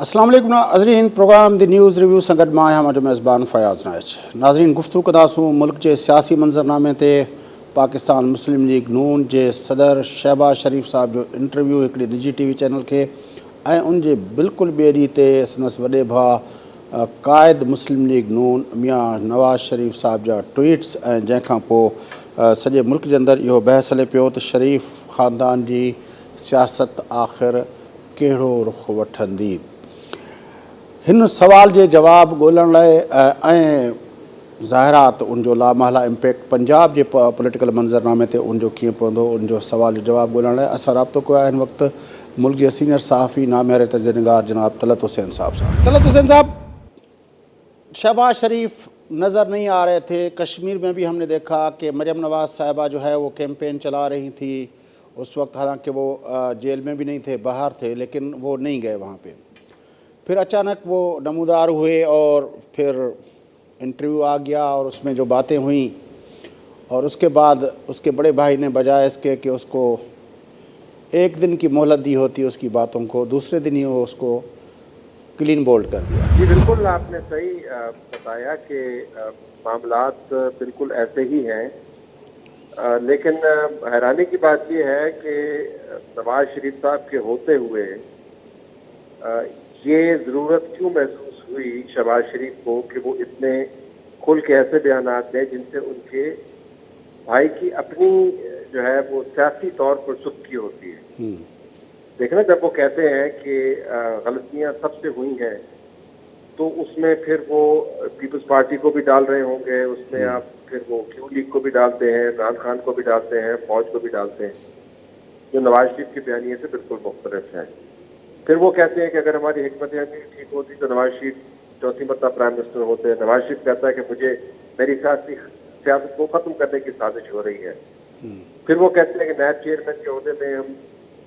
अस्सलाम वालेकुम नाज़रीन, प्रोग्राम द न्यूज़ रिव्यू संगत मां आहियां जो मेज़बान फयाज़ नाइच। नाज़रीन, गुफ्तगू कंदासूं मुल्क के सियासी मंज़रनामे ते पाकिस्तान मुस्लिम लीग नून के सदर शहबाज शरीफ साहब जो इंटरव्यू एक निजी टीवी चैनल के उन बिल्कुल ॿिए ॾींहं ते संदसि वॾे भाउ क़ाइद मुस्लिम लीग नून मियाँ नवाज़ शरीफ साहब जा ट्वीट्स जंहिंखां पोइ सॼे मुल्क के अंदर इहो बहस हले पियो त शरीफ ख़ानदान की सियासत आख़िर कहिड़ो रुख़ वठंदी। हिन सवाल के जवाब ॻोल्हण लाइ ज़ाहिरात उनजो लामहला इम्पैक्ट पंजाब के पॉलिटिकल मंज़रनामे ते उनजो कीअं पवंदो उनजो सवाल जो जवाब ॻोल्हण लाइ असां राब्तो कयो आहे हिन वक़्तु मुल्क के सीनियर सहाफ़ी नामयारे तर्जुमेगार जनाब तलत हुसैन साहब सां। तलत हुसैन साहब, शहबाज शरीफ नज़र नहीं आ रहे थे। कश्मीर में भी हमने देखा कि मरियम नवाज़ साहिबा जो है वो कैंपेन चला रही थी उस वक्त, हालांकि वो जेल में भी नहीं थे, बाहर थे, लेकिन वो नहीं गए वहाँ पे। फिर अचानक वो नमूदार हुए और फिर इंटरव्यू आ गया और उसमें जो बातें हुई और उसके बाद उसके बड़े भाई ने बजाय इसके कि उसको एक दिन की मोहलत दी होती उसकी बातों को, दूसरे दिन ही वो उसको क्लीन बोल्ड कर दिया। जी बिल्कुल, आपने सही बताया कि मामलात बिल्कुल ऐसे ही हैं, लेकिन हैरानी की बात ये है कि नवाज शरीफ साहब के होते हुए ये ज़रूरत क्यों महसूस हुई शहबाज शरीफ को कि वो इतने खुल के ऐसे बयानात दें जिनसे उनके भाई की अपनी जो है वो सियासी तौर पर सुस्ती होती है। देखना, जब वो कहते हैं कि गलतियां सबसे हुई हैं तो उसमें फिर वो पीपल्स पार्टी को भी डाल रहे होंगे, उसमें आप फिर वो क्यू लीग को भी डालते हैं, इमरान खान को भी डालते हैं, फौज को भी डालते हैं, जो नवाज शरीफ के बयानिए से बिल्कुल मुख्तलिफ है। फिर वो कहते हैं कि अगर हमारी हिकमत अमली ठीक होती तो नवाज शरीफ चौथी मरतबा प्राइम मिनिस्टर होते। नवाज शरीफ कहता है कि मुझे मेरी सियासत को ख़त्म करने की साजिश हो रही है। फिर वो कहते हैं कि नायब चेयरमैन के अहदे में हम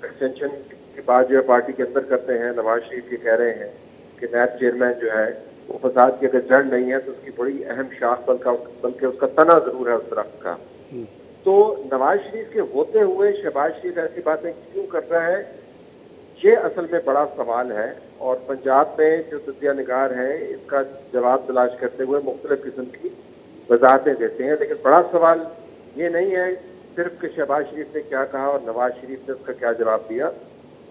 एक्सटेंशन की बात जो है पार्टी के अंदर करते हैं। नवाज शरीफ ये कह रहे हैं कि नायब चेयरमैन जो है वो फसाद की अगर जड़ नहीं है तो उसकी बड़ी अहम शाख बल्कि उसका तना ज़रूर है उस दरख्त का। तो नवाज शरीफ के होते हुए शहबाज शरीफ ऐसी बातें क्यों कर रहा है, ये असल में बड़ा सवाल है। और पंजाब में जो तजिया निगार हैं इसका जवाब तलाश करते हुए मुख्तलिफ किस्म की वजाहतें देते हैं, लेकिन बड़ा सवाल ये नहीं है सिर्फ कि शहबाज शरीफ ने क्या कहा और नवाज शरीफ ने उसका क्या जवाब दिया।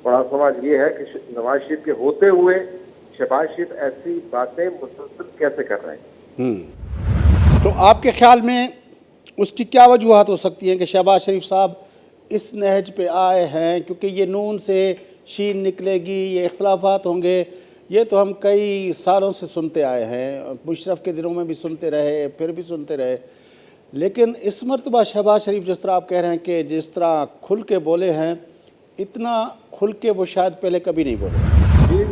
बड़ा सवाल ये है कि नवाज शरीफ के होते हुए शहबाज शरीफ ऐसी बातें मुसलसल कैसे कर रहे हैं। तो आपके ख्याल में उसकी क्या वजूहत हो सकती हैं कि शहबाज शरीफ साहब इस नहज पे आए हैं? क्योंकि ये नून से शीन निकलेगी, ये इख्तलाफात होंगे, ये तो हम कई सालों से सुनते आए हैं। मुशर्रफ के दिनों में भी सुनते रहे, फिर भी सुनते रहे, लेकिन इस मरतबा शहबाज शरीफ जिस तरह आप कह रहे हैं कि जिस तरह खुल के बोले हैं, इतना खुल के वो शायद पहले कभी नहीं बोले। जी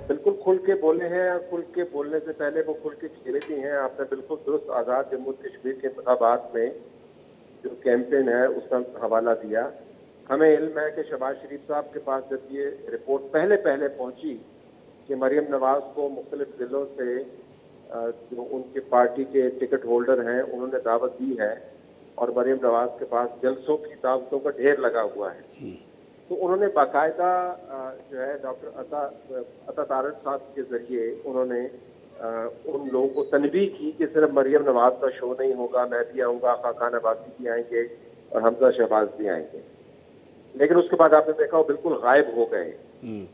बिल्कुल खुल के बोले हैं, और खुल के बोलने से पहले वो खुल के खेले भी हैं। आपने बिल्कुल दुरुस्त आज़ाद जम्मू कश्मीर के इंतखाबात में जो कैंपेन है उसका हवाला दिया। हमें इल्म है कि शहबाज शरीफ साहब के पास जब ये रिपोर्ट पहले पहुंची कि मरियम नवाज़ को मुख्तलिफ ज़िलों से जो उनके पार्टी के टिकट होल्डर हैं उन्होंने दावत दी है और मरियम नवाज़ के पास जलसों की दावतों का ढेर लगा हुआ है, तो उन्होंने बाकायदा जो है डॉक्टर अता तारड़ साहब के ज़रिए उन्होंने उन लोगों को तनबीह की कि सिर्फ मरियम नवाज़ का शो नहीं होगा, मैं भी आऊँगा, खाकान अब्बासी भी आएंगे और हमजा शहबाज भी आएंगे। लेकिन उसके बाद आपने देखा वो बिल्कुल गायब हो गए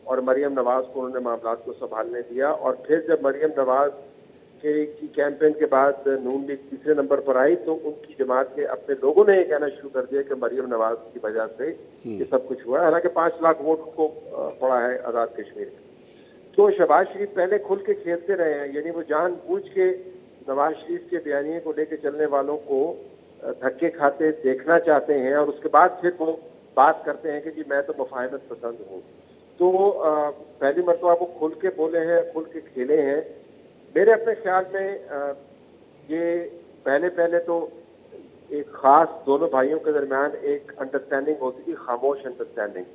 और मरियम नवाज़ को उन्होंने मामलात को संभालने दिया। और फिर जब मरियम नवाज़ की कैंपेन के बाद नून लीग तीसरे नंबर पर आई तो उनकी जमात के अपने लोगों ने ये कहना शुरू कर दिया कि मरियम नवाज़ की वजह से ये सब कुछ हुआ है। हालांकि 5 लाख वोट उनको पड़ा है आज़ाद कश्मीर में। तो शहबाज शरीफ पहले खुल के खेलते रहे हैं, यानी वो जानबूझ के नवाज शरीफ के बयानिए को लेकर चलने वालों को धक्के खाते देखना चाहते हैं और उसके बाद फिर वो बात करते हैं कि जी मैं तो मुफाहमत पसंद हूँ। तो पहली मरतबा वो खुल के बोले हैं, खुल के खेले हैं। मेरे अपने ख्याल में ये पहले तो एक ख़ास दोनों भाइयों के दरमियान एक अंडरस्टैंडिंग होती थी, खामोश अंडरस्टैंडिंग,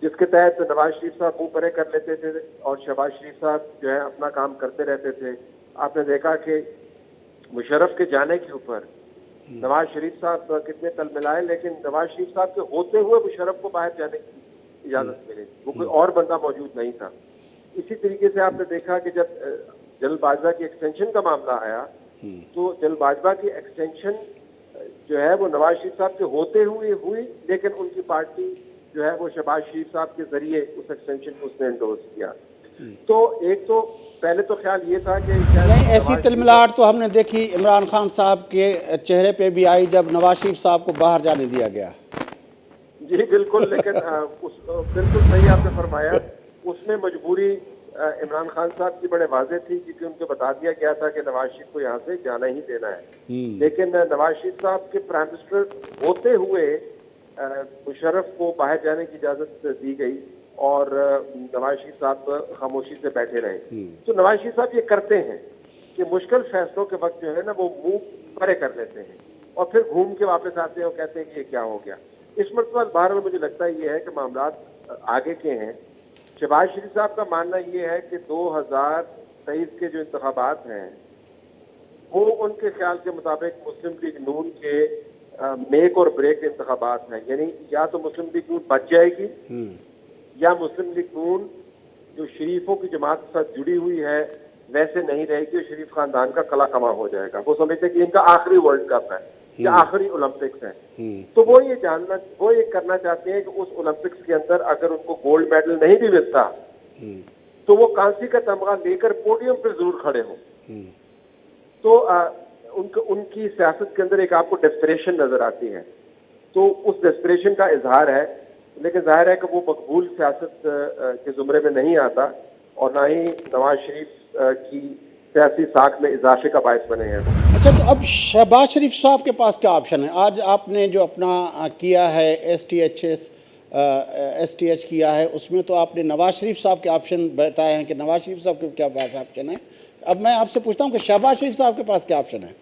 जिसके तहत नवाज शरीफ साहब मुँह परे कर लेते थे और शहबाज शरीफ साहब जो है अपना काम करते रहते थे। आपने देखा कि मुशर्रफ के जाने के ऊपर नवाज शरीफ साहब कितने तल मिलाए, लेकिन नवाज शरीफ साहब के होते हुए मुशर्रफ को बाहर जाने की इजाज़त मिली, वो कोई और बंदा मौजूद नहीं था। इसी तरीके से आपने देखा कि जब जनरल बाजवा की एक्सटेंशन का मामला आया तो जनरल बाजवा की एक्सटेंशन जो है वो नवाज शरीफ साहब के होते हुए हुई, लेकिन उनकी पार्टी जो है वो शहबाज शरीफ साहब के जरिए उस एक्सटेंशन को उसने एंडोर्स किया। तो एक तो पहले तो ख्याल ये था कि नहीं, ऐसी तिलमिलाहट तो हमने देखी इमरान खान साहब के चेहरे पे भी आई जब नवाज शरीफ साहब को बाहर जाने दिया गया। जी बिल्कुल, लेकिन बिल्कुल सही आपने फरमाया, उसमें मजबूरी इमरान खान साहब की बड़े वाज़ेह थी, क्योंकि उनको बता दिया गया था कि नवाज शरीफ को यहाँ से जाना ही देना है। लेकिन नवाज शरीफ साहब के प्राइम मिनिस्टर होते हुए मुशर्रफ को बाहर जाने की इजाज़त दी गई और नवाज शरीफ साहब खामोशी से बैठे रहे। तो नवाज शरीफ साहब ये करते हैं कि मुश्किल फैसलों के वक्त जो है ना वो मुंह परे कर लेते हैं और फिर घूम के वापस आते हैं और कहते हैं कि ये क्या हो गया। इस मरतबा बहरहाल मुझे लगता है ये है कि मामलात आगे के हैं। शहबाज शरीफ साहब का मानना ये है कि 2023 के जो इंतखाबात हैं वो उनके ख्याल के मुताबिक मुस्लिम लीग नून के मेक और ब्रेक इंतखाबात हैं, यानी या तो मुस्लिम लीग नून बच जाएगी या मुस्लिम लीग नून जो शरीफों की जमात के साथ जुड़ी हुई है वैसे नहीं रहेगी और शरीफ खानदान का कला कमा हो जाएगा। वो समझते हैं कि इनका आखिरी वर्ल्ड कप है या आखिरी ओलंपिक्स है, तो वो ये करना चाहते हैं कि उस ओलंपिक्स के अंदर अगर उनको गोल्ड मेडल नहीं भी मिलता तो वो कांसी का तमगा लेकर पोडियम पर जरूर खड़े हों। तो उनकी सियासत के अंदर एक आपको डेस्परेशन नजर आती है, तो उस डेस्परेशन का इजहार है, लेकिन जाहिर है कि वो मकबूल सियासत के जुमरे में नहीं आता और ना ही नवाज शरीफ की सियासी साख में इजाफे का बायस बने हैं। अच्छा, तो अब शहबाज शरीफ साहब के पास क्या ऑप्शन है? आज आपने जो अपना किया है STH किया है, उसमें तो आपने नवाज शरीफ साहब के ऑप्शन बताए हैं कि नवाज शरीफ साहब के क्या पास ऑप्शन है। अब मैं आपसे पूछता हूँ कि शहबाज शरीफ साहब के पास क्या ऑप्शन है?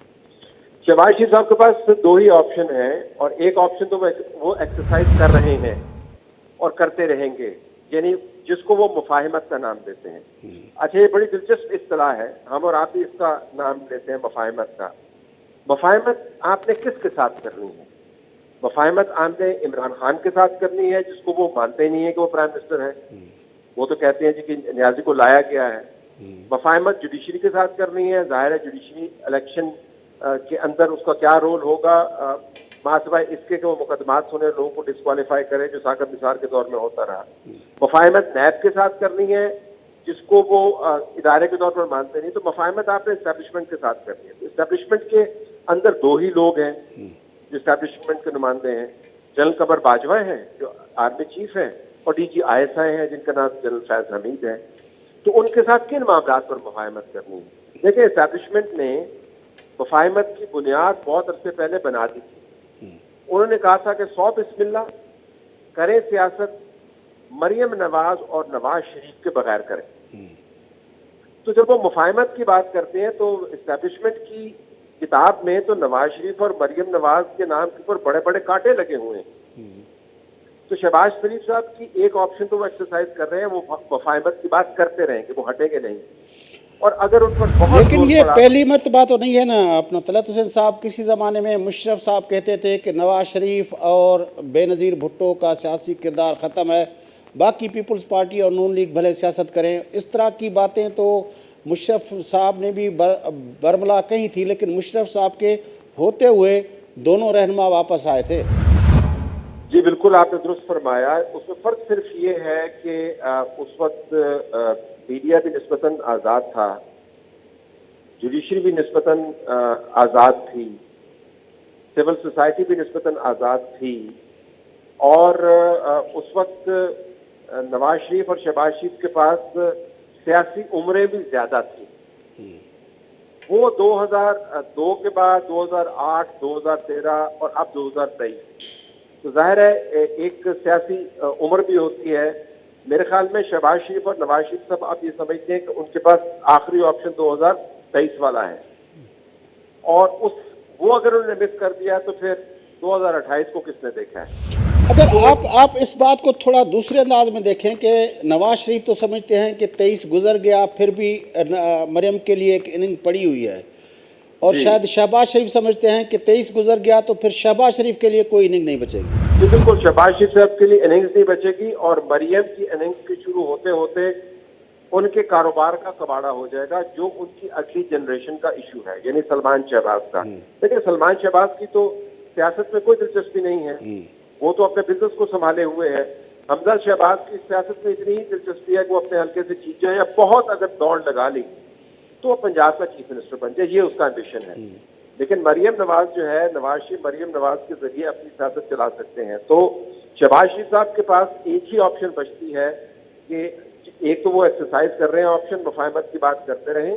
शहबाज शरीफ साहब के पास दो ही ऑप्शन है और एक ऑप्शन तो वो एक्सरसाइज कर रहे हैं और करते रहेंगे, यानी जिसको वो मुफाहिमत का नाम देते हैं। अच्छा, ये बड़ी दिलचस्प इस्तिलाह है, हम और आप भी इसका नाम लेते हैं मुफाहिमत का। मुफाहिमत आपने किसके साथ करनी है? मुफाहिमत आपने इमरान खान के साथ करनी है, जिसको वो मानते ही नहीं है कि वो प्राइम मिनिस्टर है, वो तो कहते हैं जी कि न्याजी को लाया गया है। मुफाहिमत जुडिशरी के साथ करनी है, जाहिर है जुडिशरी इलेक्शन के अंदर उसका क्या रोल होगा, मासिवाय इसके कि वो मुकदमात सुने, लोगों को डिस्क्वालीफाई करे, जो साकत निसार के दौर में होता रहा। मुफाहिमत नैब के साथ करनी है, जिसको वो इदारे के तौर पर मानते नहीं। तो मुफाहिमत आपने इस्टेब्लिशमेंट के साथ करनी है। तो इस्टेब्लिशमेंट के अंदर दो ही लोग हैं जो इस्टेब्लिशमेंट के नुमाइंदे हैं। जनरल कमर बाजवा हैं जो आर्मी चीफ हैं और DG ISI हैं जिनका नाम जनरल फैज हमीद है। तो उनके साथ किन मामलात पर मुफाहिमत करनी है? देखिए, इस्टेब्लिशमेंट ने मुफाहिमत की बुनियाद बहुत अरसे पहले बना दी थी। उन्होंने कहा था कि 100 बिस्मिल्लाह करें सियासत, मरियम नवाज और नवाज शरीफ के बगैर करें। तो जब वो मुफाहिमत की बात करते हैं तो इस्टेब्लिशमेंट की किताब में तो नवाज शरीफ और मरियम नवाज के नाम के ऊपर बड़े बड़े कांटे लगे हुए हैं। तो शहबाज शरीफ साहब की एक ऑप्शन तो वो एक्सरसाइज कर रहे हैं, वो मुफाहिमत की बात करते रहेंगे, वो हटेंगे नहीं। और अगर उन पर बहुत, लेकिन ये पहली मर्तबा तो नहीं है ना अपना तलत हुसैन साहब। किसी ज़माने में मुशर्रफ साहब कहते थे कि नवाज शरीफ और बेनज़ीर भुट्टो का सियासी किरदार ख़त्म है, बाकी पीपल्स पार्टी और नून लीग भले सियासत करें। इस तरह की बातें तो मुशर्रफ साहब ने भी बरमला कही थी, लेकिन मुशर्रफ साहब के होते हुए दोनों रहनुमा वापस आए थे। जी बिल्कुल, आपने दुरुस्त फरमाया। उसमें फ़र्क सिर्फ ये है कि उस वक्त मीडिया भी निस्बतन आज़ाद था, जुडिशरी भी निस्बतन आज़ाद थी, सिविल सोसाइटी भी निस्बतन आज़ाद थी और उस वक्त नवाज शरीफ और शहबाज शरीफ के पास सियासी उम्रें भी ज़्यादा थी। वो 2002 के बाद 2008, 2013 और अब 2023, तो जाहिर है एक सियासी उम्र भी होती है। मेरे ख्याल में शहबाज शरीफ और नवाज शरीफ साहब आप ये समझते हैं कि उनके पास आखिरी ऑप्शन 2023 वाला है और वो अगर उन्होंने मिस कर दिया तो फिर 2028 को किसने देखा है? अगर आप इस बात को थोड़ा दूसरे अंदाज में देखें कि नवाज शरीफ तो समझते हैं कि 23 गुजर गया, फिर भी मरियम के लिए एक इनिंग पड़ी हुई है, और शायद शहबाज शरीफ समझते हैं कि 23 गुजर गया तो फिर शहबाज शरीफ के लिए कोई इनिंग नहीं बचेगी। जी बिल्कुल, शहबाज शरीफ साहब के लिए इनिंग्स नहीं बचेगी और मरियम की इनिंग्स के शुरू होते होते उनके कारोबार का कबाड़ा हो जाएगा, जो उनकी अगली जनरेशन का इशू है, यानी सलमान शहबाज का। देखिए, सलमान शहबाज की तो सियासत में कोई दिलचस्पी नहीं है, वो तो अपने बिजनेस को संभाले हुए है। हमजा शहबाज की सियासत में इतनी ही दिलचस्पी है कि वो अपने हल्के से जीत जाए, या बहुत अगर दौड़ लगा ली तो वो पंजाब का चीफ मिनिस्टर बन जाए, ये उसका एम्बिशन है। लेकिन मरियम नवाज जो है, नवाज शरीफ मरियम नवाज के जरिए अपनी सियासत चला सकते हैं। तो शहबाज शरीफ साहब के पास एक ही ऑप्शन बचती है कि एक तो वो एक्सरसाइज कर रहे हैं ऑप्शन, मुफाहमत की बात करते रहें।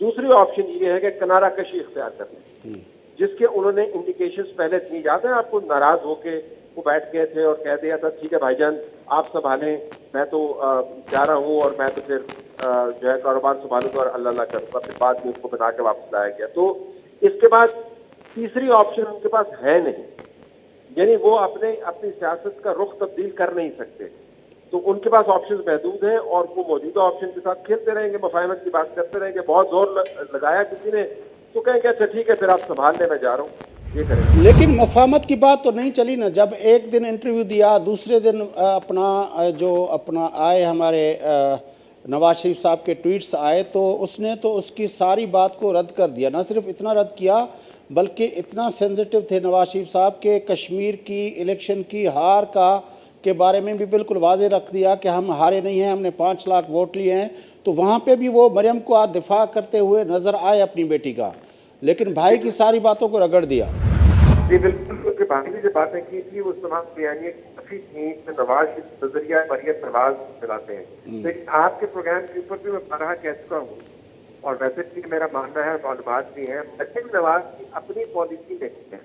दूसरी ऑप्शन ये है कि किनारा कशी इख्तियार कर लें, जिसके उन्होंने इंडिकेशंस पहले दिए। याद है आपको, नाराज होके वो बैठ गए थे और कह दिया था ठीक है भाईजान आप संभालें, मैं तो जा रहा हूँ और मैं तो फिर जो है कारोबार संभालूंगा और अल्लाह अल्लाह करूँगा। फिर बाद में उसको बना के वापस लाया गया। तो इसके बाद तीसरी ऑप्शन उनके पास है नहीं, यानी वो अपनी सियासत का रुख तब्दील कर नहीं सकते। तो उनके पास ऑप्शंस महदूद हैं और वो मौजूदा ऑप्शन के साथ खेलते रहेंगे, मुफाहमत की बात करते रहेंगे। बहुत जोर लगाया किसी ने तो कहेंगे अच्छा ठीक है फिर आप संभाल ले, मैं जा रहा हूँ, ये करेंगे। लेकिन मुफाहमत की बात तो नहीं चली ना, जब एक दिन इंटरव्यू दिया, दूसरे दिन अपना आए हमारे नवाज शरीफ साहब के ट्वीट्स आए, तो उसने तो उसकी सारी बात को रद्द कर दिया। ना सिर्फ इतना रद्द किया बल्कि इतना सेंसिटिव थे नवाज शरीफ साहब के कश्मीर की इलेक्शन की हार के बारे में भी बिल्कुल वाज़े रख दिया कि हम हारे नहीं हैं, हमने 5 लाख वोट लिए हैं। तो वहाँ पे भी वो मरियम को आज दिफा करते हुए नज़र आए अपनी बेटी का, लेकिन भाई की सारी बातों को रगड़ दिया। जी बिल्कुल, क्योंकि भाई ने जो बातें की थी वो तमाम बयानियां काफी थी, नवाज शरीफ नजरिया मरियम नवाज मिलाते हैं। लेकिन आपके प्रोग्राम के ऊपर भी मैं बारहा कह चुका हूँ और वैसे भी मेरा मानना है, मालूमात भी है, मरियम नवाज की अपनी पॉलिसी नहीं है।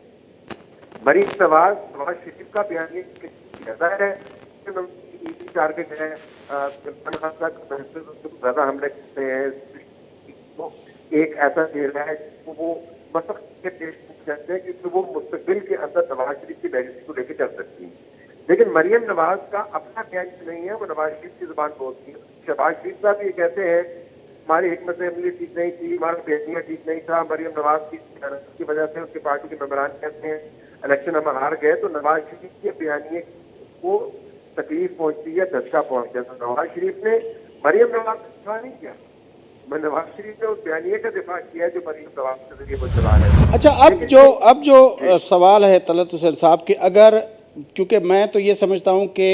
मरियम नवाज शरीफ का बयानिया ज़ाहिर है टारगेट है, ज्यादा हमले करते हैं, एक ऐसा चेहरा है वो मसक के देश कहते हैं कि वो मुस्तकबिल के अंदर नवाज शरीफ की लेगेसी को लेकर चल सकती है। लेकिन मरियम नवाज का अपना कैच नहीं है, वो नवाज शरीफ की जुबान बोलती है। शहबाज शरीफ साहब ये कहते हैं हमारी हिकमत अमली ठीक नहीं थी, हमारा बेहतरीन ठीक नहीं था, मरियम नवाज की वजह से उसके पार्टी के मेंबरान कहते हैं इलेक्शन हम हार गए। तो नवाज शरीफ के बयानिए को तकलीफ पहुंचती है, धचका पहुंचता है। तो नवाज शरीफ ने मरियम नवाज का दिफा नहीं किया, मैं नवाज शरीफ ने उस बयानिए का दिफा किया जो मरियम नवाज के जरिए वो चला है। अच्छा, अब जो सवाल है तलत हुसैन साहब के, अगर क्योंकि मैं तो ये समझता हूँ कि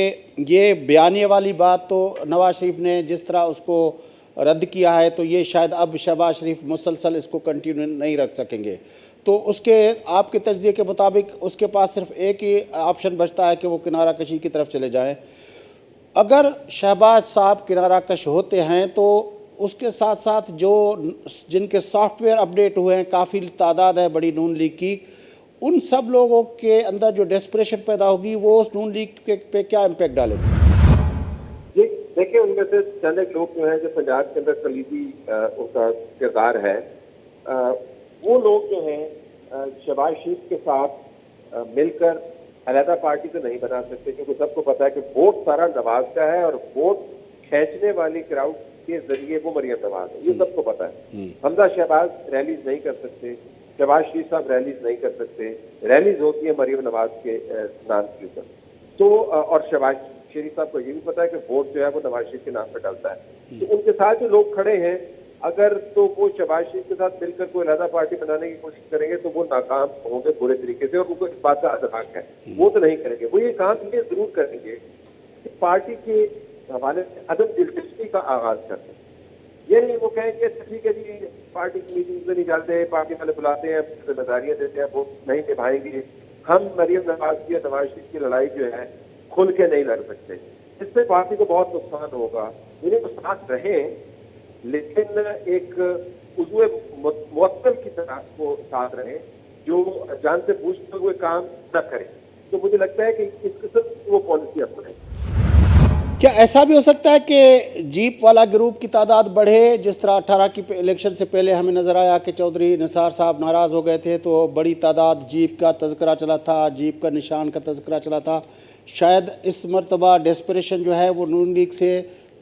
ये बयानिए वाली बात तो नवाज शरीफ ने जिस तरह उसको रद्द किया है, तो ये शायद अब शहबाज शरीफ मुसलसल इसको कंटिन्यू नहीं रख सकेंगे। तो उसके आपके तज्ज़िये के मुताबिक उसके पास सिर्फ एक ही ऑप्शन बचता है कि वो किनारा कशी की तरफ चले जाएं। अगर शहबाज साहब किनारा कश होते हैं तो उसके साथ साथ जिनके सॉफ्टवेयर अपडेट हुए हैं, काफ़ी तादाद है बड़ी नून लीग की, उन सब लोगों के अंदर जो डेस्परेशन पैदा होगी वो उस नून लीग पे क्या इम्पैक्ट डालेगी? जी देखिए, उनमें से चंद एक लोग जो हैं जो पंजाब के अंदर कलीदी उनका किरदार है, वो लोग जो हैं शहबाज शरीफ के साथ मिलकर अलहदा पार्टी तो नहीं बना सकते, क्योंकि सबको पता है कि वोट सारा नवाज का है और वोट खींचने वाली क्राउड के जरिए वो मरियम नवाज है, ये सबको पता है। हमजा शहबाज रैलीज नहीं कर सकते, शहबाज शरीफ साहब रैलीज नहीं कर सकते, रैलीज होती है मरियम नवाज के नाम के ऊपर। तो और शहबाज शरीफ साहब को ये भी पता है कि वोट जो है वो नवाज शरीफ के नाम पर डलता है। तो उनके साथ जो लोग खड़े हैं, अगर तो वो शहबाज शरीफ के साथ मिलकर कोई अलहदा पार्टी बनाने की कोशिश करेंगे तो वो नाकाम होंगे पूरे तरीके से, और उनको इस बात का अदराक है, वो तो नहीं करेंगे। वो ये काम ये जरूर करेंगे कि पार्टी के हवाले से अदम दिलचस्पी का आगाज करते हैं। ये नहीं वो कहेंगे ठीक है जी पार्टी की मीटिंग से नहीं जाते, पार्टी वाले बुलाते हैं, जिम्मेदारियां देते हैं, वो नहीं निभाएंगे। हम मरियम नवाज की या नवाज शरीफ की लड़ाई जो है खुल के नहीं लड़ सकते, इससे पार्टी को बहुत नुकसान होगा। इन्हें तो साथ रहें, लेकिन एक उज़्वे मुअत्तल की तरह वो साथ रहें, जो जान से बूझते हुए काम न करें। तो मुझे लगता है कि इस किस्म की वो पॉलिसी अपनाएं। क्या ऐसा भी हो सकता है कि जीप वाला ग्रुप की तादाद बढ़े, जिस तरह 18 की इलेक्शन से पहले हमें नज़र आया कि चौधरी निसार साहब नाराज़ हो गए थे तो बड़ी तादाद जीप का तज़किरा चला था, जीप का निशान का तज़किरा चला था। शायद इस मरतबा डेस्परेशन जो है वो नून लीग से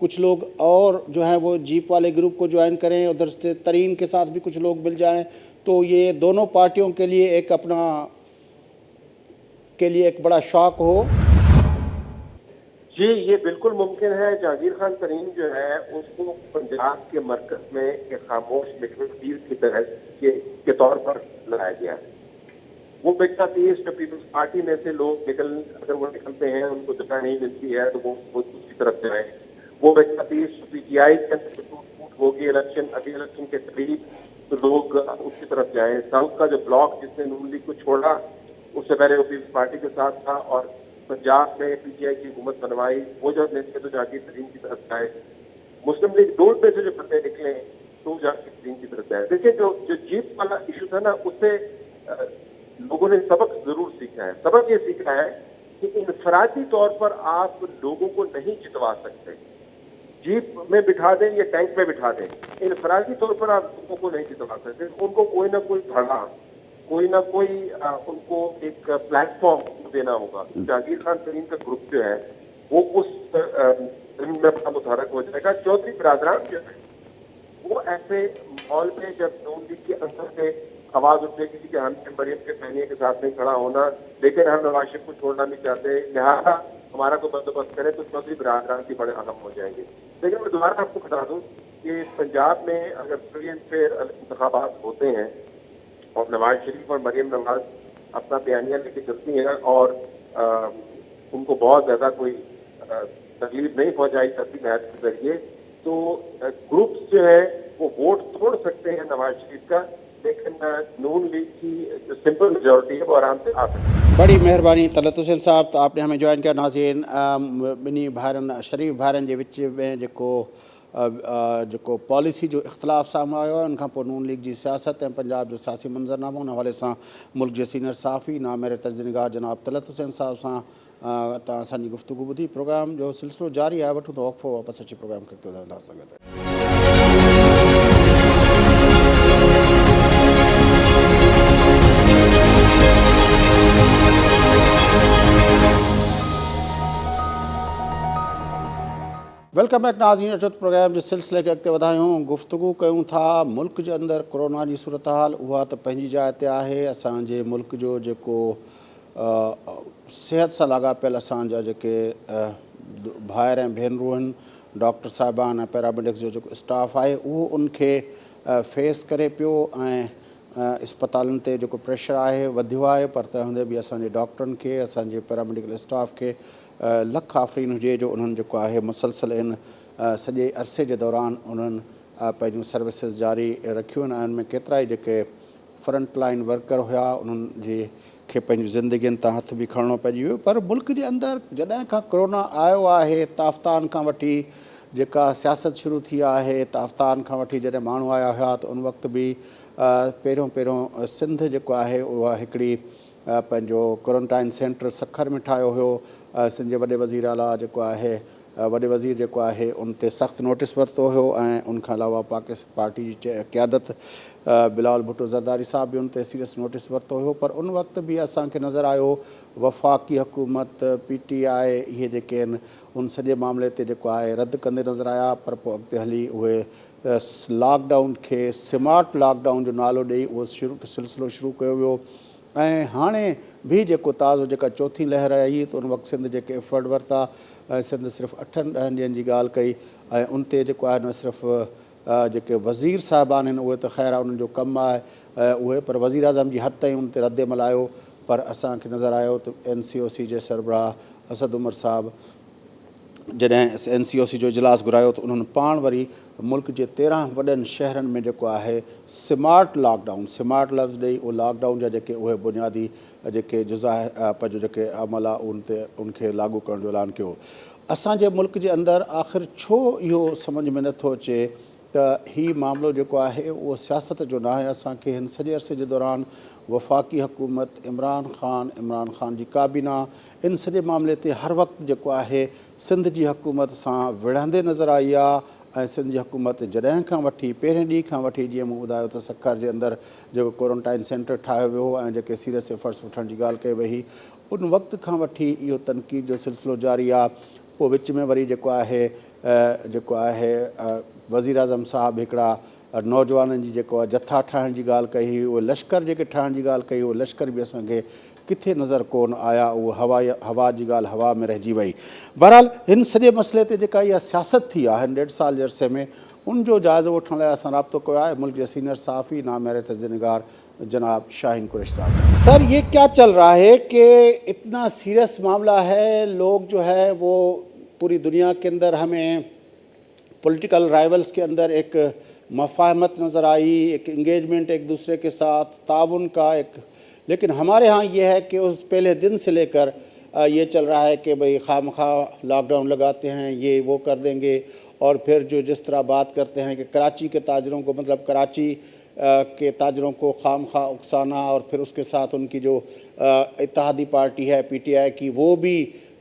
कुछ लोग और जो है वो जीप वाले ग्रुप को ज्वाइन करें, उधर से तरीन के साथ भी कुछ लोग मिल जाएं, तो ये दोनों पार्टियों के लिए एक बड़ा शॉक हो। जी, ये बिल्कुल मुमकिन है। जहांगीर खान तरीन जो है उसको पंजाब के मरकज में एक खामोश मिगनातीस की तरह के तौर पर लगाया गया है। वो मिगनातीस जो पीपल्स पार्टी में से लोग अगर वो निकलते हैं, उनको जगह नहीं मिलती है तो वो दूसरी तरफ जाए। वो मिगनातीस पीटीआई के अंदर टूट होगी अगले इलेक्शन के करीब, तो लोग उसकी तरफ जाएं। साउथ का जो ब्लॉक जिसने नून लीग को छोड़ा, उससे पहले वो पीपल्स पार्टी के साथ था और पंजाब में पीटीआई की हुकूमत बनवाई, वो जब निकले तो जहांगीर तरीन की तरफ जाए। मुस्लिम लीग नून में से जो बंदे निकले तो जहांगीर तरीन की तरफ जाए। देखिए, जो जीत वाला इशू था ना, उससे लोगों ने सबक जरूर सीखा है। सबक ये सीखा है कि इंफरादी तौर पर आप लोगों को नहीं जितवा सकते। जीप में बिठा दें या टैंक में बिठा दें, इंफरादी तौर पर आप लोगों को नहीं जितवा सकते। उनको कोई ना कोई धड़ा, कोई ना कोई उनको एक प्लेटफॉर्म देना होगा। जहांगीर खान तरीन का ग्रुप जो है वो उस में बड़ा मुतहरक हो जाएगा। चौधरी बरादरान जो है वो ऐसे माहौल में जब नून लीग के अंदर से आवाज उठेगी कि हमने मरियम के पहनिए के साथ नहीं खड़ा होना, लेकिन हम नवाज शरीफ को छोड़ना नहीं चाहते, लिहाजा हमारा कोई बंदोबस्त करें, तो चौधरी बरादरान की बड़े अहम हो जाएंगे। लेकिन मैं दोबारा आपको बता दूं कि पंजाब में अगर फ्री एंड फेयर इंतखाबात होते हैं और नवाज शरीफ और मरियम नवाज अपना बयानिया लेके चलती हैं और उनको बहुत ज्यादा कोई तकलीफ नहीं पहुंचाई जाती बहस के जरिए, तो ग्रुप्स जो है वो वोट तोड़ सकते हैं नवाज शरीफ का, लेकिन नून लीग की जो सिंपल मेजोरिटी है वो आराम से आ सकती है। बड़ी मेहरबानी तलत हुसैन साहब, तो आपने हमें ज्वाइन किया। नाज़रीन, ॿिन्ही भाइरनि शरीफ़ भाइरनि जे विच में जेको पॉलिसी जो इख़्तिलाफ़ साम्हूं आयो आहे, उनखां पोइ नून लीग जी सियासत ऐं पंजाब जो सियासी मंज़रनामो, उन हवाले सां मुल्क जे सीनियर सहाफ़ी नामहर तर्जुमेगार जनाब तलत हुसैन साहब सां तव्हां असांजी गुफ़्तगू ॿुधी। प्रोग्राम जो सिलसिलो जारी आहे, वठूं त वक़फ़ो, वापसि अची प्रोग्राम खे अॻिते वधाईंदासीं। वेलकम बैक नाज़रीन, अचो प्रोग्राम जे सिलसिले खे अॻिते वधायूं। गुफ़्तगू कयूं था मुल्क जे अंदरि कोरोना जी सूरत हाल, उहा त पंहिंजी जाइ ते आहे। असांजे मुल्क जो जेको सिहत सां लाॻापियल असांजा जेके भाइर ऐं भेनरूं आहिनि, डॉक्टर साहिबान ऐं पैरामेडिक्स जो जेको स्टाफ आहे, उहो उनखे फेस करे पियो ऐं अस्पतालुनि ते जेको प्रेशर आहे वधियो आहे। पर तंहिं हूंदे बि असांजे डॉक्टरनि खे, असांजे पैरामेडिकल स्टाफ खे लख आफ़रीन हुजे जो उन्हनि जेको आहे मुसलसल इन सॼे अरसे जे दौरान उन्हनि पंहिंजूं सर्विसिस जारी रखियूं आहिनि। उन में केतिरा ई जेके फ्रंट लाइन वर्कर हुआ, उन्हनि जे खे पंहिंजूं ज़िंदगियुनि तां हथ बि खणणो पइजी वियो। पर मुल्क जे अंदरि जॾहिं खां कोरोना आयो आहे, ताफ़तान खां वठी जेका सियासत शुरू थी आहे, ताफ़तान खां वठी जॾहिं माण्हू आया हुआ त उन वक़्तु बि पहिरियों सिंध जेको आहे उहा हिकिड़ी पंहिंजो क्वारंटाइन सेंटर सखर में ठाहियो हुयो। सिंध जे वॾे वज़ीर आला जेको आहे, वॾे वज़ीर जेको आहे, उन ते सख़्तु नोटिस वरितो हुयो ऐं उनखां अलावा पार्टी जी क़यादत बिलावल भुट्टो ज़रदारी साहब बि उन ते सीरियस नोटिस वरितो हुयो। पर उन वक़्तु बि असांखे नज़र आयो वफ़ाक़ी हुकूमत, PTI, इहे जेके आहिनि उन सॼे मामले ते जेको आहे रद्द कंदे नज़र आया। पर पोइ अॻिते हली उहे लॉकडाउन खे स्मार्ट लॉकडाउन जो नालो ॾेई उहो सिलसिलो शुरू कयो वियो। ऐं हाणे बि जेको ताज़ो जेका चौथीं लहर आई, त उन वक़्तु सिंध जेके एफर्ट वरिता, सिंध सिर्फ़ु 8-10 ॾींहंनि जी ॻाल्हि कई ऐं उन ते जेको आहे न सिर्फ़ु जेके वज़ीर साहिबान आहिनि उहे त ख़ैर आहे, उन्हनि जो कमु आहे उहे, पर वज़ीर आज़म जी हद ताईं उन ते रद्द अमल आयो। पर असांखे नज़र आयो त NCOC जे सरबराह असद उमर साहब जॾहिं NCOC जो इजलास घुरायो त उन्हनि पाण वरी मुल्क जे 13 वॾनि शहरनि में जेको आहे स्मार्ट लॉकडाउन, स्मार्ट लफ़्ज़ ॾेई उहो लॉकडाउन जा जेके उहे बुनियादी जेके पंहिंजो जेके अमल आहे उन ते उनखे लागू करण जो ऐलान कयो। असांजे मुल्क जे अंदरि आख़िर छो इहो सम्झ में नथो अचे त हीउ मामिलो जेको आहे उहो सियासत जो न आहे। असांखे हिन सॼे अरसे जे दौरान वफ़ाक़ी हुकूमत, इमरान ख़ान जी काबीना, इन सॼे मामले ते हर वक़्तु जेको आहे सिंध जी हुकूमत सां विढ़ंदे नज़र आई आहे। ऐं सिंध जी हुकूमत जॾहिं खां वठी पहिरें ॾींहं खां वठी, जीअं मूं ॿुधायो त सखर जे अंदरि जेको क्वारंटाइन सेंटर ठाहियो वियो ऐं जेके सीरियस एफर्ट्स वठण जी ॻाल्हि कई वई, उन वक़्त खां वठी इहो तनक़ीद जो सिलसिलो जारी आहे। पोइ विच में वरी जेको आहे वज़ीर आज़म साहब हिकिड़ा नौजवाननि जी जेको आहे जथा ठाहिण जी ॻाल्हि कई, उहे लश्कर जेके ठाहिण जी ॻाल्हि कई, उहो लश्कर बि असांखे किथे नज़र कोन आया, वो हवा जी ॻाल्हि हवा में रहिजी वई। बहरहाल हिन सॼे मसइले ते जेका इहा सियासत थी आहे हिन 1.5 साल जे अरसे में, उन जो जाइज़ो वठण लाइ असां राब्तो कयो आहे मुल्क के सीनियर सहाफ़ी नामहर तजज़िया जनाब शाहीन कुरैशी साहब से। सर, ये क्या चल रहा है कि इतना सीरियस मामला है, लोग जो है वो पूरी दुनिया के अंदर हमें पॉलिटिकल राइवल्स के अंदर एक मफाहमत नज़र आई, एक इंगेजमेंट एक दूसरे के साथ, ताउन का एक, लेकिन हमारे यहाँ ये है कि उस पहले दिन से लेकर ये चल रहा है कि भाई खामखा लॉकडाउन लगाते हैं, ये वो कर देंगे, और फिर जो जिस तरह बात करते हैं कि कराची के ताजरों को, मतलब कराची के ताजरों को खामखा उकसाना, और फिर उसके साथ उनकी जो इत्तेहादी पार्टी है PTI की, वो भी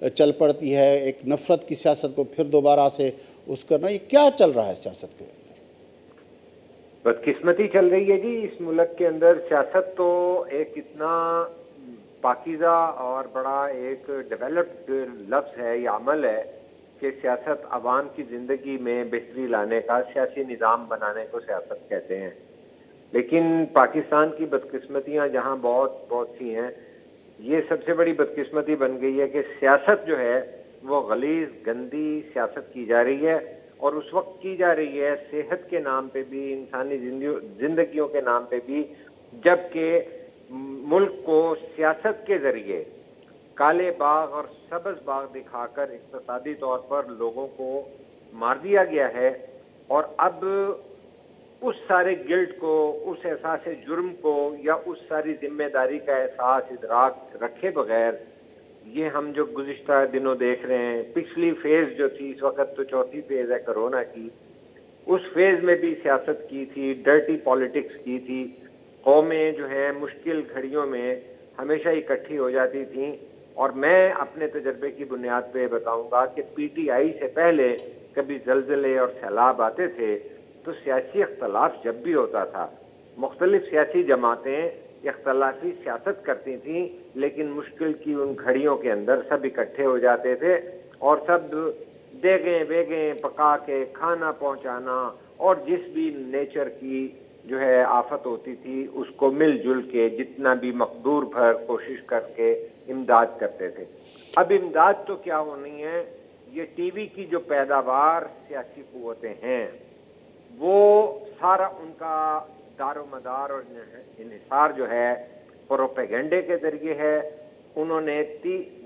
चल पड़ती है एक नफ़रत की सियासत को फिर दोबारा से उस करना। ये क्या चल रहा है सियासत के? बदकिस्मती चल रही है जी इस मुल्क के अंदर। सियासत तो एक इतना पाकीज़ा और बड़ा एक डेवलप्ड लफ्ज़ है या अमल है कि सियासत आवाम की ज़िंदगी में बेहतरी लाने का सियासी निज़ाम बनाने को सियासत कहते हैं। लेकिन पाकिस्तान की बदकिस्मतियाँ जहाँ बहुत बहुत सी हैं, ये सबसे बड़ी बदकिस्मती बन गई है कि सियासत जो है वो गलीज़ गंदी सियासत की जा रही है, और उस वक्त की जा रही है सेहत के नाम पे भी, इंसानी जिंदगियों के नाम पे भी, जबकि मुल्क को सियासत के ज़रिए काले बाग और सब्ज़ बाग दिखाकर इक़्तिसादी तौर पर लोगों को मार दिया गया है। और अब उस सारे गिल्ट को, उस एहसास जुर्म को, या उस सारी जिम्मेदारी का एहसास इदराक रखे बगैर ये हम जो गुज़िश्ता दिनों देख रहे हैं, पिछली फेज़ जो थी, इस वक्त तो चौथी फेज़ है कोरोना की, उस फेज़ में भी सियासत की थी, डर्टी पॉलिटिक्स की थी। कौमें जो हैं मुश्किल घड़ियों में हमेशा इकट्ठी हो जाती थीं, और मैं अपने तजर्बे की बुनियाद पे बताऊंगा कि PTI से पहले कभी ज़लज़ले और सैलाब आते थे तो सियासी इख्तलाफ जब भी होता था, मुख्तलिफ सियासी जमातें इख्तलाफी सियासत करती थीं, लेकिन मुश्किल की उन घड़ियों के अंदर सब इकट्ठे हो जाते थे, और सब देगें वेगें पका के खाना पहुंचाना, और जिस भी नेचर की जो है आफत होती थी उसको मिलजुल के जितना भी मकदूर भर कोशिश करके इमदाद करते थे। अब इमदाद तो क्या होनी है, ये टीवी की जो पैदावार सियासी कुव्वतें हैं वो सारा उनका दारो मदार और इन्हिसार जो है प्रोपेगेंडे के जरिए है। उन्होंने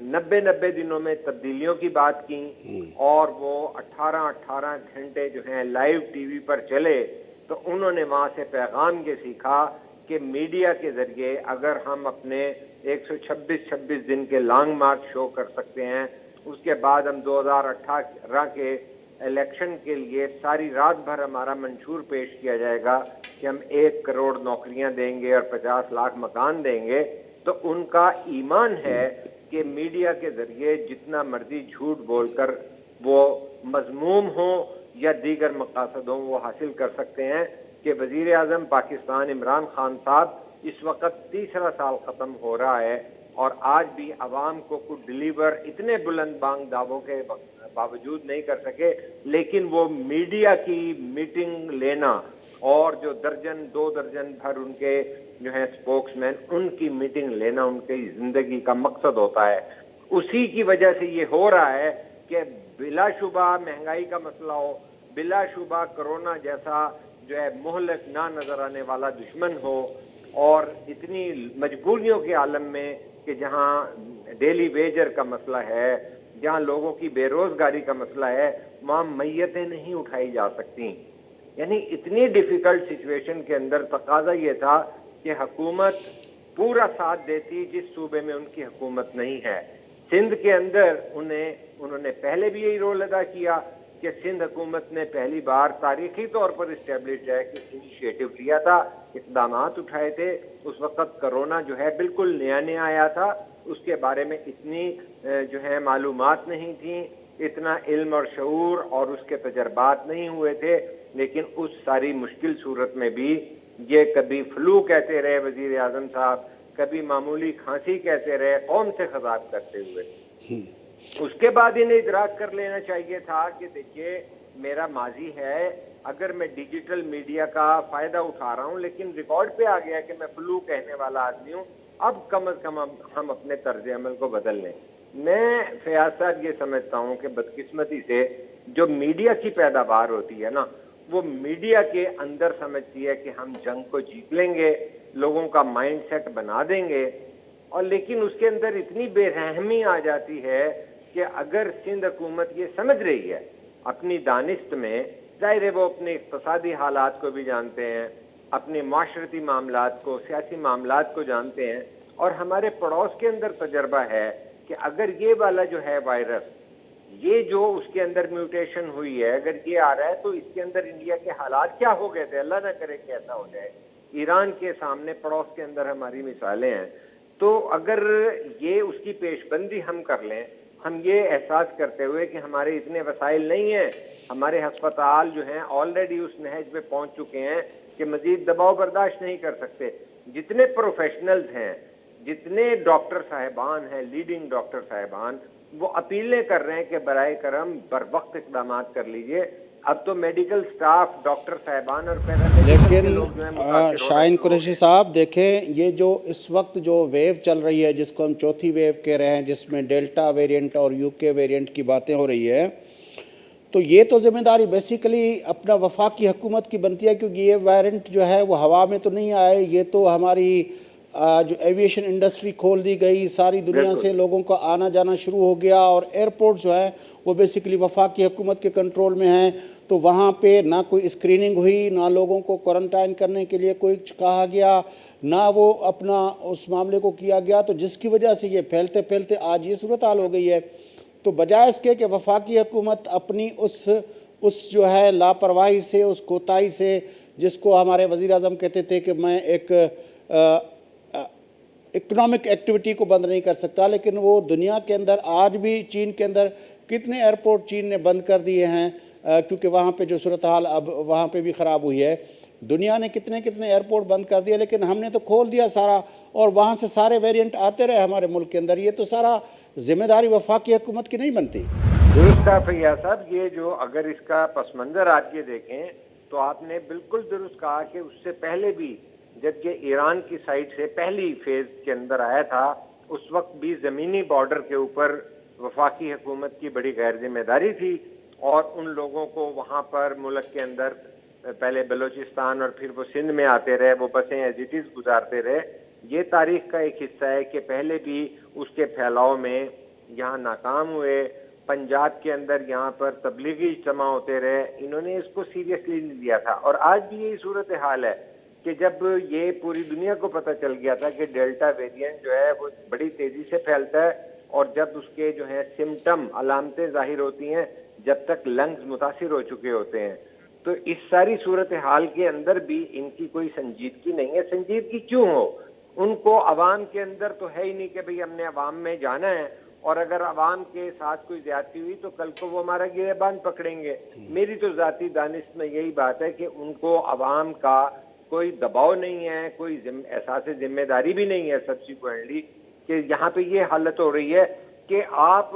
90 दिनों में तब्दीलियों की बात की, और वो 18 घंटे जो हैं लाइव टीवी पर चले, तो उन्होंने वहाँ से पैगाम ये सीखा कि मीडिया के जरिए अगर हम अपने 126 दिन के लॉन्ग मार्च शो कर सकते हैं, उसके बाद हम 2018 के इलेक्शन के लिए सारी रात भर हमारा मंशूर पेश किया जाएगा कि हम 1 करोड़ नौकरियां देंगे और 50 लाख मकान देंगे, तो उनका ईमान है कि मीडिया के जरिए जितना मर्जी झूठ बोलकर वो मजमूम हो या दीगर मकासद हों वो हासिल कर सकते हैं। कि वज़ीर आज़म पाकिस्तान इमरान खान साहब इस वक्त 3रा साल ख़त्म हो रहा है, और आज भी आवाम को कुछ डिलीवर इतने बुलंद बांग दावों के बावजूद नहीं कर सके, लेकिन वो मीडिया की मीटिंग लेना और जो 2 दर्जन भर उनके जो है स्पोक्समैन, उनकी मीटिंग लेना उनकी ज़िंदगी का मकसद होता है। उसी की वजह से ये हो रहा है कि बिलाशुबा महंगाई का मसला हो, बिलाशुबा कोरोना जैसा जो है मोहलक ना नज़र आने वाला दुश्मन हो, और इतनी मजबूरियों के आलम में कि जहाँ डेली वेजर का मसला है, जहाँ लोगों की बेरोजगारी का मसला है, वहाँ मैयतें नहीं उठाई जा सकती। यानी इतनी डिफ़िकल्ट सिचुएशन के अंदर तकाजा ये था कि हुकूमत पूरा साथ देती जिस सूबे में उनकी हुकूमत नहीं है। सिंध के अंदर उन्होंने पहले भी यही रोल अदा किया कि सिंध हुकूमत ने पहली बार तारीखी तौर पर इस्टेब्लिश्ड है कि इनिशिएटिव लिया था, इक़दाम उठाए थे। उस वक्त कोरोना जो है बिल्कुल नया आया था, उसके बारे में इतनी जो है मालूमात नहीं थी, इतना इल्म और शऊर और उसके तजर्बात नहीं हुए थे। लेकिन उस सारी मुश्किल सूरत में भी ये कभी फ्लू कहते रहे वज़ीर आज़म साहब, कभी मामूली खांसी कहते रहे, कौम से खिताब करते हुए। उसके बाद इन्हें इदराक कर लेना चाहिए था कि देखिए मेरा माजी है, अगर मैं डिजिटल मीडिया का फ़ायदा उठा रहा हूँ लेकिन रिकॉर्ड पे आ गया कि मैं फ्लू कहने वाला आदमी हूँ, اب کم از کم ہم اپنے طرز عمل کو بدل لیں. میں فیاض صاحب یہ سمجھتا ہوں کہ بدقسمتی سے جو میڈیا کی پیداوار ہوتی ہے نا، وہ میڈیا کے اندر سمجھتی ہے کہ ہم جنگ کو جیت لیں گے، لوگوں کا مائنڈ سیٹ بنا دیں گے، اور لیکن اس کے اندر اتنی بے رحمی آ جاتی ہے کہ اگر سندھ حکومت یہ سمجھ رہی ہے اپنی دانست میں، ظاہر ہے وہ اپنے اقتصادی حالات کو بھی جانتے ہیں، اپنے معاشرتی معاملات کو، سیاسی معاملات کو جانتے ہیں، اور ہمارے پڑوس کے اندر تجربہ ہے کہ اگر یہ والا جو ہے وائرس، یہ جو اس کے اندر میوٹیشن ہوئی ہے، اگر یہ آ رہا ہے تو اس کے اندر انڈیا کے حالات کیا ہو گئے تھے، اللہ نہ کرے کہ ایسا ہو جائے. ایران کے سامنے پڑوس کے اندر ہماری مثالیں ہیں. تو اگر یہ اس کی پیش بندی ہم کر لیں، ہم یہ احساس کرتے ہوئے کہ ہمارے اتنے وسائل نہیں ہیں، ہمارے ہسپتال جو ہیں آلریڈی اس نہج پہ پہنچ چکے ہیں کہ مزید دباؤ برداشت نہیں کر سکتے، جتنے پروفیشنلز ہیں، جتنے ڈاکٹر صاحبان ہیں، لیڈنگ ڈاکٹر صاحبان، وہ اپیلیں کر رہے ہیں کہ برائے کرم بر وقت اقدامات کر لیجئے. اب تو میڈیکل سٹاف، ڈاکٹر صاحبان اور پیرامیڈیکل کے لیکن لوگ جو ہیں متاثر ہو رہے شاہین ہیں. قریشی صاحب دیکھیں، یہ جو اس وقت جو ویو چل رہی ہے، جس کو ہم چوتھی ویو کہہ رہے ہیں، جس میں ڈیلٹا ویرینٹ اور یو کے ویرینٹ کی باتیں ہو رہی ہے، تو یہ تو ذمہ داری بیسیکلی اپنا وفاقی حکومت کی بنتی ہے، کیونکہ یہ ویرینٹ جو ہے وہ ہوا میں تو نہیں آئے، یہ تو ہماری جو ایویشن انڈسٹری کھول دی گئی، ساری دنیا سے لوگوں کا آنا جانا شروع ہو گیا، اور ایئرپورٹ جو ہے وہ بیسیکلی وفاقی حکومت کے کنٹرول میں ہیں. تو وہاں پہ نہ کوئی اسکریننگ ہوئی، نہ لوگوں کو کوارنٹائن کرنے کے لیے کوئی کہا گیا، نہ وہ اپنا اس معاملے کو کیا گیا، تو جس کی وجہ سے یہ پھیلتے پھیلتے آج یہ صورتحال ہو گئی ہے. تو بجائے اس کے کہ وفاقی حکومت اپنی اس جو ہے لاپرواہی سے، اس کوتاہی سے، جس کو ہمارے وزیر اعظم کہتے تھے کہ میں ایک اکنامک ایکٹیویٹی کو بند نہیں کر سکتا، لیکن وہ دنیا کے اندر آج بھی چین کے اندر کتنے ایئرپورٹ چین نے بند کر دیے ہیں، کیونکہ وہاں پہ جو صورتحال اب وہاں پہ بھی خراب ہوئی ہے. دنیا نے کتنے ایئرپورٹ بند کر دیا، لیکن ہم نے تو کھول دیا سارا، اور وہاں سے سارے ویریئنٹ آتے رہے ہمارے ملک کے اندر. یہ تو سارا ذمہ داری وفاقی حکومت کی نہیں بنتی. درست کہا فیاض صاحب. یہ جو اگر اس کا پس منظر آج یہ دیکھیں تو آپ نے بالکل درست کہا کہ اس سے پہلے بھی جب یہ ایران کی سائڈ سے پہلی فیز کے اندر آیا تھا، اس وقت بھی زمینی بارڈر کے اوپر وفاقی حکومت کی بڑی غیر ذمہ داری تھی، اور ان لوگوں کو وہاں پر ملک کے اندر پہلے بلوچستان اور پھر وہ سندھ میں آتے رہے، وہ بسیں ایز اٹ از گزارتے رہے. یہ تاریخ کا ایک حصہ ہے کہ پہلے بھی اس کے پھیلاؤ میں یہاں ناکام ہوئے. پنجاب کے اندر یہاں پر تبلیغی اجتماع ہوتے رہے، انہوں نے اس کو سیریسلی نہیں لیا تھا. اور آج بھی یہی صورتحال ہے کہ جب یہ پوری دنیا کو پتہ چل گیا تھا کہ ڈیلٹا ویریئنٹ جو ہے وہ بڑی تیزی سے پھیلتا ہے، اور جب اس کے جو ہے سمٹم، علامتیں ظاہر ہوتی ہیں جب تک لنگز متاثر ہو چکے ہوتے ہیں، تو اس ساری صورتحال کے اندر بھی ان کی کوئی سنجیدگی نہیں ہے. سنجیدگی کیوں ہو؟ ان کو عوام کے اندر تو ہے ہی نہیں کہ بھئی ہم نے عوام میں جانا ہے، اور اگر عوام کے ساتھ کوئی زیادتی ہوئی تو کل کو وہ ہمارا گریبان پکڑیں گے. میری تو ذاتی دانش میں یہی بات ہے کہ ان کو عوام کا کوئی دباؤ نہیں ہے، کوئی احساس ذمہ داری بھی نہیں ہے سبسیکوئنٹلی، کہ یہاں پہ یہ حالت ہو رہی ہے کہ آپ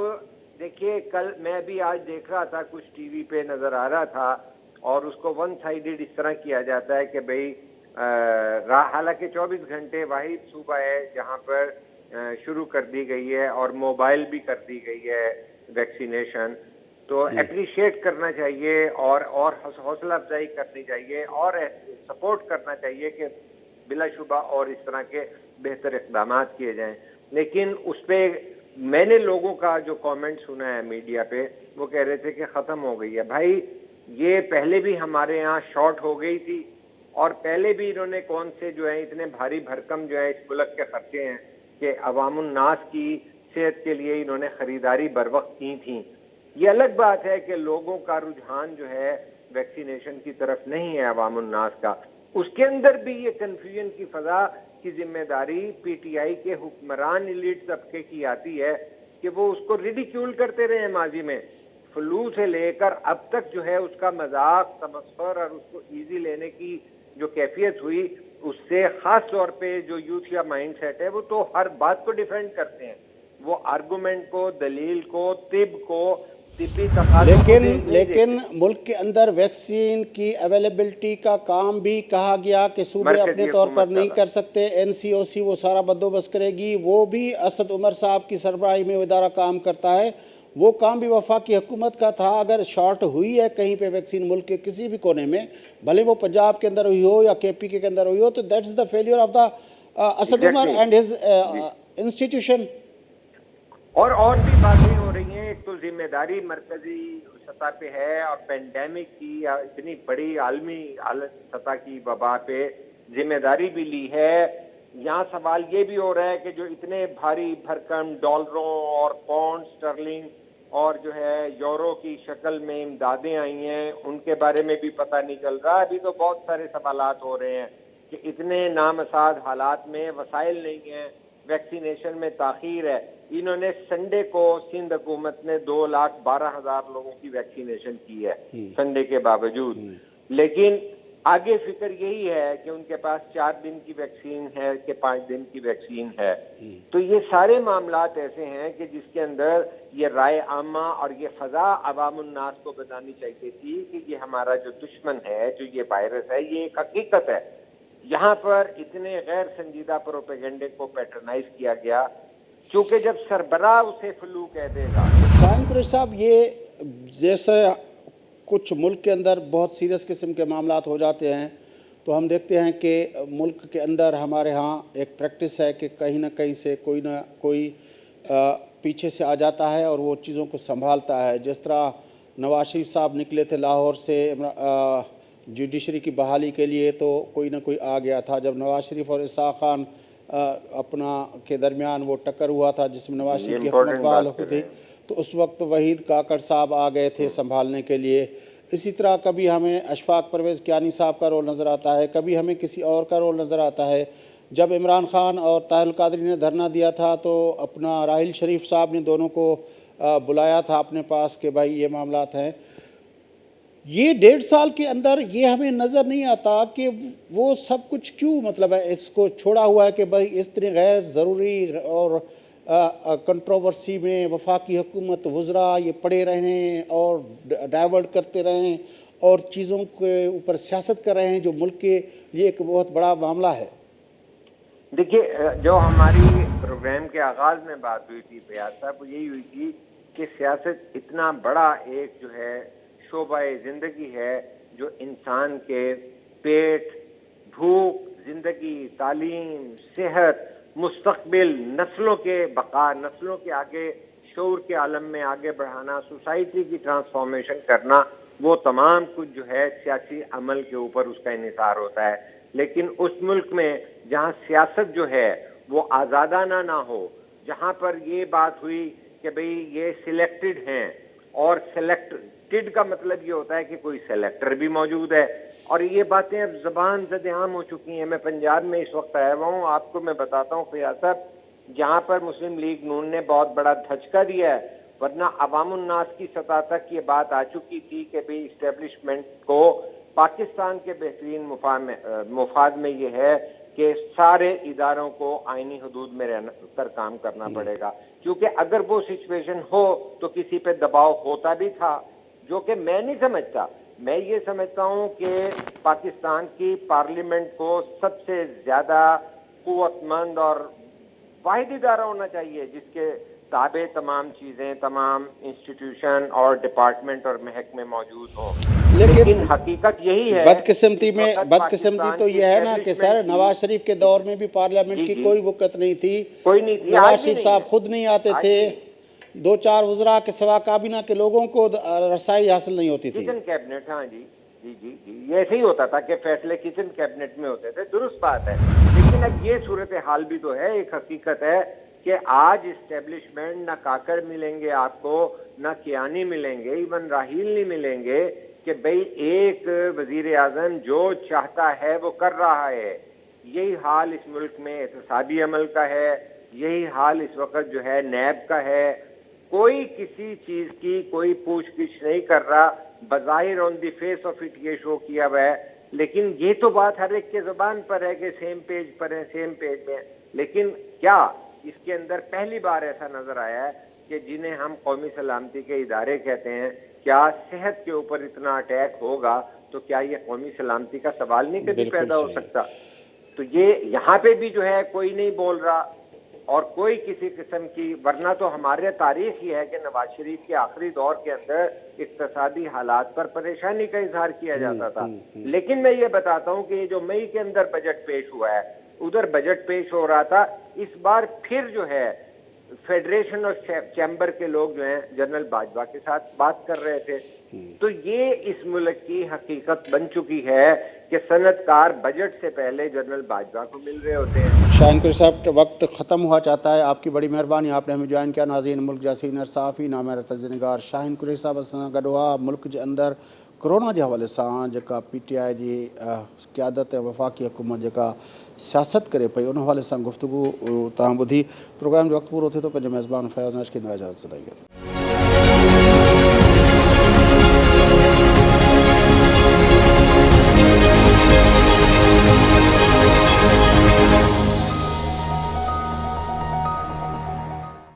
دیکھیے، کل میں بھی آج دیکھ رہا تھا، کچھ ٹی وی پہ نظر آ رہا تھا، اور اس کو ون سائیڈڈ اس طرح کیا جاتا ہے کہ بھئی حالانکہ 24 گھنٹے واحد صوبہ ہے جہاں پر شروع کر دی گئی ہے اور موبائل بھی کر دی گئی ہے ویکسینیشن. تو اپریشیٹ کرنا چاہیے اور حوصلہ افزائی کرنی چاہیے اور سپورٹ کرنا چاہیے کہ بلا شبہ اور اس طرح کے بہتر اقدامات کیے جائیں. لیکن اس پہ میں نے لوگوں کا جو کامنٹ سنا ہے میڈیا پہ، وہ کہہ رہے تھے کہ ختم ہو گئی ہے. بھائی یہ پہلے بھی ہمارے یہاں شارٹ ہو گئی تھی، اور پہلے بھی انہوں نے کون سے جو ہے اتنے بھاری بھرکم جو ہے اس ملک کے خرچے ہیں کہ عوام الناس کی صحت کے لیے انہوں نے خریداری بر وقت کی تھیں. یہ الگ بات ہے کہ لوگوں کا رجحان جو ہے ویکسینیشن کی طرف نہیں ہے عوام الناس کا. اس کے اندر بھی یہ کنفیوژن کی فضا کی ذمہ داری پی ٹی آئی کے حکمران ایلیٹ طبقے کی آتی ہے کہ وہ اس کو ریڈیکیول کرتے رہے ہیں. ماضی میں فلو سے لے کر اب تک جو ہے اس کا مذاق، تمسخر اور اس کو ایزی لینے کی جو کیفیت ہوئی، اس سے خاص طور پہ جو یوتھ یا مائنڈ سیٹ ہے وہ تو ہر بات کو ڈیفینڈ کرتے ہیں. وہ آرگومنٹ کو، دلیل کو، طب کو، طبی تقاضوں کو نہیں لیکن ملک کے اندر ویکسین کی اویلیبلٹی کا کام بھی کہا گیا کہ صوبے مرکزی اپنے طور پر حکومت نہیں کا کر سکتے، NCOC وہ سارا بندوبست کرے گی، وہ بھی اسد عمر صاحب کی سربراہی میں ادارہ کام کرتا ہے، وہ کام بھی وفاقی حکومت کا تھا۔ اگر شارٹ ہوئی ہے کہیں پہ ویکسین ملک کے کسی بھی کونے میں، بھلے وہ پنجاب کے اندر ہوئی ہو یا KP کے اندر ہوئی ہو، تو that is the failure of the Asad Umar and his institution. اور بھی باتیں ہو رہی ہیں۔ ایک تو ذمہ داری مرکزی سطح پہ ہے، اور پینڈیمک کی اتنی بڑی عالمی سطح کی وبا پہ ذمہ داری بھی لی ہے۔ یہاں سوال یہ بھی ہو رہا ہے کہ جو اتنے بھاری بھرکم ڈالروں اور پاؤنڈ اسٹرلنگ اور جو ہے یورو کی شکل میں امدادیں آئی ہیں، ان کے بارے میں بھی پتہ نہیں چل رہا۔ ابھی تو بہت سارے سوالات ہو رہے ہیں کہ اتنے نامساعد حالات میں وسائل نہیں ہیں، ویکسینیشن میں تاخیر ہے۔ انہوں نے سنڈے کو سندھ حکومت نے 2,12,000 لوگوں کی ویکسینیشن کی ہے سنڈے کے باوجود، لیکن آگے فکر یہی ہے کہ ان کے پاس 4 دن کی ویکسین ہے کہ 5 دن کی ویکسین ہے۔ تو یہ سارے معاملات ایسے ہیں کہ جس کے اندر یہ رائے عامہ اور یہ فضا عوام الناس کو بتانی چاہیے تھی کہ یہ ہمارا جو دشمن ہے، جو یہ وائرس ہے، یہ ایک حقیقت ہے۔ یہاں پر اتنے غیر سنجیدہ پروپیگنڈے کو پیٹرنائز کیا گیا، کیونکہ جب سربراہ اسے فلو کہہ دے گا۔ شاہین قریشی صاحب، یہ جیسے کچھ ملک کے اندر بہت سیریس قسم کے معاملات ہو جاتے ہیں تو ہم دیکھتے ہیں کہ ملک کے اندر ہمارے ہاں ایک پریکٹس ہے کہ کہیں نہ کہیں سے کوئی نہ کوئی پیچھے سے آ جاتا ہے اور وہ چیزوں کو سنبھالتا ہے۔ جس طرح نواز شریف صاحب نکلے تھے لاہور سے جوڈیشری کی بحالی کے لیے، تو کوئی نہ کوئی آ گیا تھا۔ جب نواز شریف اور اسحاق خان اپنا کے درمیان وہ ٹکر ہوا تھا جس میں نواز شریف کی حکومت بحال ہوئی تھی، تو اس وقت وحید کاکڑ صاحب آ گئے تھے سنبھالنے کے لیے۔ اسی طرح کبھی ہمیں اشفاق پرویز کیانی صاحب کا رول نظر آتا ہے، کبھی ہمیں کسی اور کا رول نظر آتا ہے۔ جب عمران خان اور طاہر القادری نے دھرنا دیا تھا تو اپنا راحیل شریف صاحب نے دونوں کو بلایا تھا اپنے پاس کہ بھائی یہ معاملات ہیں۔ یہ 1.5 سال کے اندر یہ ہمیں نظر نہیں آتا کہ وہ سب کچھ کیوں مطلب ہے اس کو چھوڑا ہوا ہے کہ بھائی اس طرح غیر ضروری اور کنٹروورسی میں وفاقی حکومت وزراء یہ پڑے رہیں اور ڈائیورٹ کرتے رہیں اور چیزوں کے اوپر سیاست کر رہے ہیں جو ملک کے لیے ایک بہت بڑا معاملہ ہے۔ دیکھیے، جو ہماری پروگرام کے آغاز میں بات ہوئی تھی فیاض صاحب، وہ یہی ہوئی تھی کہ سیاست اتنا بڑا ایک جو ہے شعبہ زندگی ہے جو انسان کے پیٹ، بھوک، زندگی، تعلیم، صحت، مستقبل، نسلوں کے بقا، نسلوں کے آگے شعور کے عالم میں آگے بڑھانا، سوسائٹی کی ٹرانسفارمیشن کرنا، وہ تمام کچھ جو ہے سیاسی عمل کے اوپر اس کا انحصار ہوتا ہے۔ لیکن اس ملک میں جہاں سیاست جو ہے وہ آزادانہ نہ ہو، جہاں پر یہ بات ہوئی کہ بھئی یہ سلیکٹڈ ہیں، اور سلیکٹڈ کا مطلب یہ ہوتا ہے کہ کوئی سلیکٹر بھی موجود ہے، اور یہ باتیں اب زبان زد عام ہو چکی ہیں۔ میں پنجاب میں اس وقت آیا ہوا ہوں، آپ کو میں بتاتا ہوں فیاض صاحب، جہاں پر مسلم لیگ نون نے بہت بڑا دھچکا دیا ہے، ورنہ عوام الناس کی سطح تک یہ بات آ چکی تھی کہ بھئی اسٹیبلشمنٹ کو پاکستان کے بہترین مفاد میں یہ ہے کہ سارے اداروں کو آئینی حدود میں رہ کر کام کرنا پڑے گا، کیونکہ اگر وہ سچویشن ہو تو کسی پہ دباؤ ہوتا بھی تھا، جو کہ میں نہیں سمجھتا۔ میں یہ سمجھتا ہوں کہ پاکستان کی پارلیمنٹ کو سب سے زیادہ قوت مند اور واحد ادارہ ہونا چاہیے جس کے تابع تمام چیزیں، تمام انسٹیٹیوشن اور ڈپارٹمنٹ اور محکمے موجود ہوں۔ لیکن حقیقت یہی ہے، بدقسمتی تو یہ ہے نا کہ سر نواز شریف کے دور میں بھی پارلیمنٹ کی کوئی وقت نہیں تھی، نواز شریف صاحب خود نہیں آتے تھے، 2-4 وزراء کے سوا کابینہ کے لوگوں کو رسائی حاصل نہیں ہوتی تھی۔ کچن کیبنٹ، ہاں جی یہ ایسے ہی ہوتا تھا کہ فیصلے کچن کیبنٹ میں ہوتے تھے، درست بات ہے۔ لیکن اب یہ صورتحال بھی تو ہے، ایک حقیقت ہے کہ آج اسٹیبلشمنٹ نہ کاکڑ ملیں گے آپ کو، نہ کیانی ملیں گے، ایون راحیل نہیں ملیں گے کہ بھئی ایک وزیر اعظم جو چاہتا ہے وہ کر رہا ہے۔ یہی حال اس ملک میں احتسابی عمل کا ہے، یہی حال اس وقت جو ہے نیب کا ہے۔ کوئی کسی چیز کی کوئی پوچھ گچھ نہیں کر رہا، بظاہر آن دی فیس آف اٹ یہ شو کیا ہوا ہے، لیکن یہ تو بات ہر ایک کے زبان پر ہے کہ سیم پیج پر ہے، سیم پیج میں، لیکن کیا اس کے اندر پہلی بار ایسا نظر آیا ہے کہ جنہیں ہم قومی سلامتی کے ادارے کہتے ہیں، کیا صحت کے اوپر اتنا اٹیک ہوگا تو کیا یہ قومی سلامتی کا سوال نہیں کبھی بالکل پیدا ہو صحیح۔ سکتا؟ تو یہ یہاں پہ بھی جو ہے کوئی نہیں بول رہا اور کوئی کسی قسم کی، ورنہ تو ہمارے تاریخ یہ ہے کہ نواز شریف کے آخری دور کے اندر اقتصادی حالات پر پریشانی کا اظہار کیا جاتا تھا۔ لیکن میں یہ بتاتا ہوں کہ یہ جو مئی کے اندر بجٹ پیش ہوا ہے، ادھر بجٹ پیش ہو رہا تھا، اس بار پھر جو ہے فیڈریشن اور چیمبر کے لوگ جو ہیں جنرل باجوہ کے ساتھ بات کر رہے تھے۔ تو یہ اس ملک کی حقیقت بن چکی ہے کہ صنعت کار بجٹ سے پہلے جنرل باجوہ کو مل رہے ہوتے ہیں۔ شاہین قریشی صاحب، وقت ختم ہوا چاہتا ہے، آپ کی بڑی مہربانی، آپ نے ہمیں جوائن کیا۔ ناظرین، ملک جا سینئر صحافی نامہر تجزیہ نگار شاہین قریشی صاحب سان گڈ ہوا۔ ملک کے اندر کورونا کے حوالے سان جکا پی ٹی آئی کی قیادت وفاقی حکومت جکا سیاست کرے پئی ان حوالے سے گفتگو تاں بدھی۔ پروگرام جو وقت پورو تھے تو پنجے میزبان فیاض ناش کی اجازت دیں گے۔